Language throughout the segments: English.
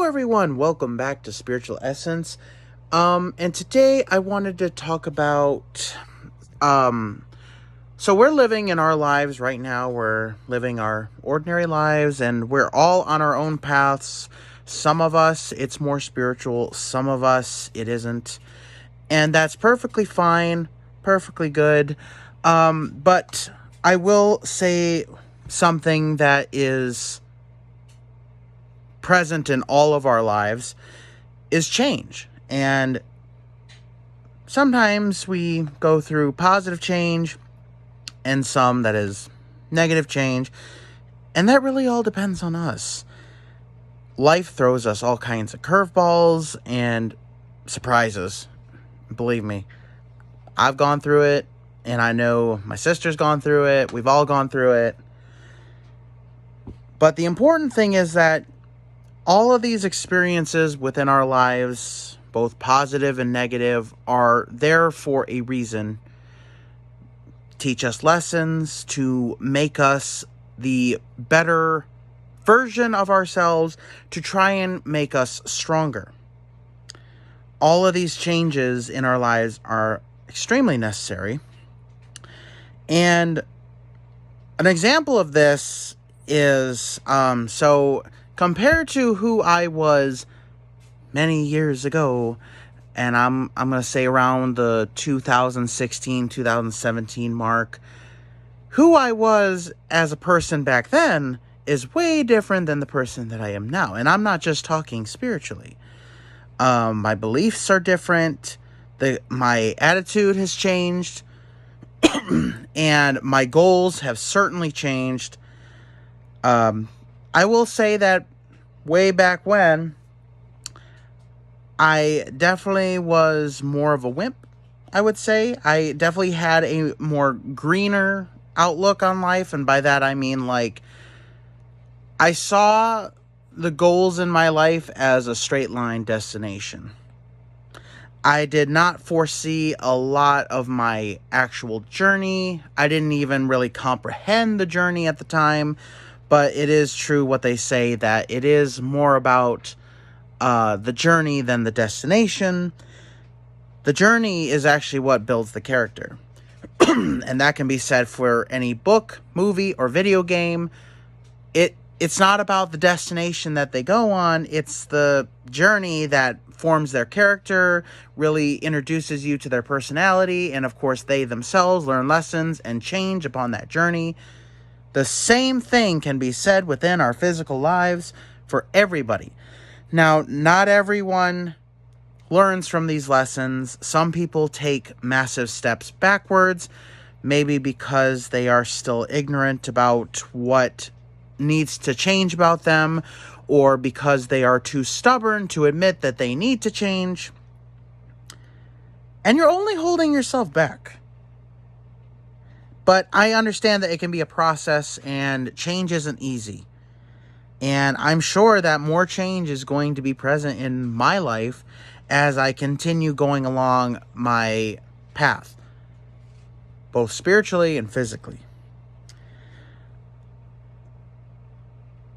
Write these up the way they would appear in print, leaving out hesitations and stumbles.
everyone, welcome back to Spiritual Essence. And today I wanted to talk about so we're living in our lives right now. We're living our ordinary lives and we're all on our own paths. Some of us it's more spiritual, some of us it isn't. And that's perfectly fine, perfectly good. But I will say something that is present in all of our lives is change. And sometimes we go through positive change and some that is negative change. And that really all depends on us. Life throws us all kinds of curveballs and surprises. Believe me, I've gone through it, and I know my sister's gone through it. We've all gone through it. But the important thing is that all of these experiences within our lives, both positive and negative, are there for a reason. Teach us lessons to make us the better version of ourselves, to try and make us stronger. All of these changes in our lives are extremely necessary. And an example of this is, so compared to who I was many years ago, and I'm going to say around the 2016, 2017 mark, who I was as a person back then is way different than the person that I am now. And I'm not just talking spiritually. My beliefs are different. My attitude has changed. And my goals have certainly changed. I will say that way back when, I definitely was more of a wimp, I would say. I definitely had a more greener outlook on life. And by that, I mean, like, I saw the goals in my life as a straight line destination. I did not foresee a lot of my actual journey. I didn't even really comprehend the journey at the time. But it is true what they say, that it is more about the journey than the destination. The journey is actually what builds the character. And that can be said for any book, movie, or video game. It's not about the destination that they go on. It's the journey that forms their character, really introduces you to their personality, and of course they themselves learn lessons and change upon that journey. The same thing can be said within our physical lives for everybody. Now, not everyone learns from these lessons. Some people take massive steps backwards, maybe because they are still ignorant about what needs to change about them, or because they are too stubborn to admit that they need to change. And you're only holding yourself back. But I understand that it can be a process, and change isn't easy. And I'm sure that more change is going to be present in my life as I continue going along my path, both spiritually and physically.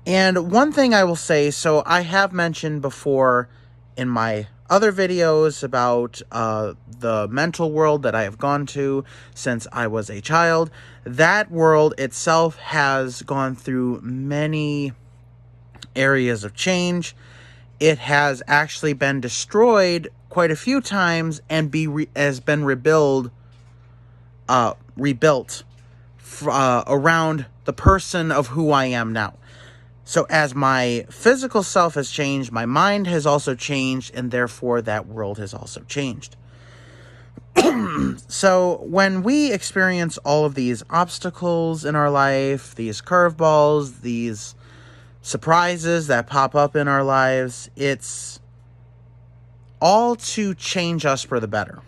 And one thing I will say, so I have mentioned before in my other videos about the mental world that I have gone to since I was a child. That world itself has gone through many areas of change. It has actually been destroyed quite a few times and has been rebuilt around the person of who I am now. So as my physical self has changed, my mind has also changed, and therefore that world has also changed. So when we experience all of these obstacles in our life, these curveballs, these surprises that pop up in our lives, it's all to change us for the better.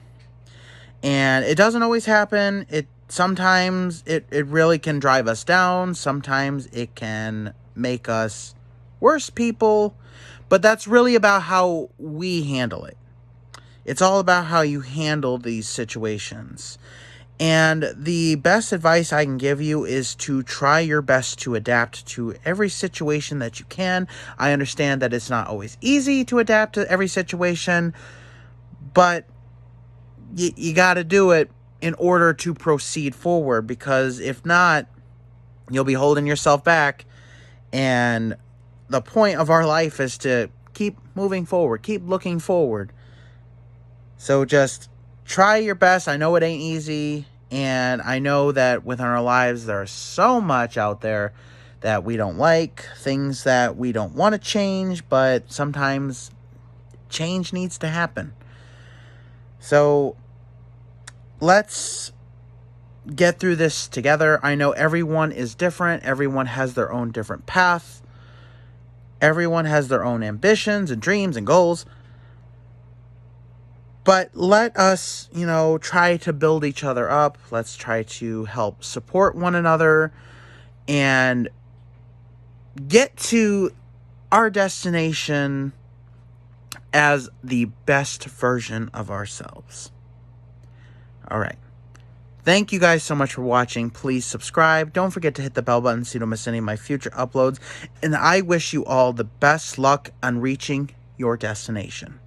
And it doesn't always happen. Sometimes it really can drive us down. Sometimes it can make us worse people. But that's really about how we handle it. It's all about how you handle these situations. And the best advice I can give you is to try your best to adapt to every situation that you can. I understand that it's not always easy to adapt to every situation, but you got to do it in order to proceed forward, because if not, you'll be holding yourself back. And the point of our life is to keep moving forward, keep looking forward. So just try your best. I know it ain't easy, and I know that within our lives there's so much out there that we don't like, things that we don't want to change, but sometimes change needs to happen. So let's get through this together. I know everyone is different. Everyone has their own different path. Everyone has their own ambitions and dreams and goals. But let us, try to build each other up. Let's try to help support one another and get to our destination as the best version of ourselves. All right. Thank you guys so much for watching. Please subscribe. Don't forget to hit the bell button so you don't miss any of my future uploads. And I wish you all the best luck on reaching your destination.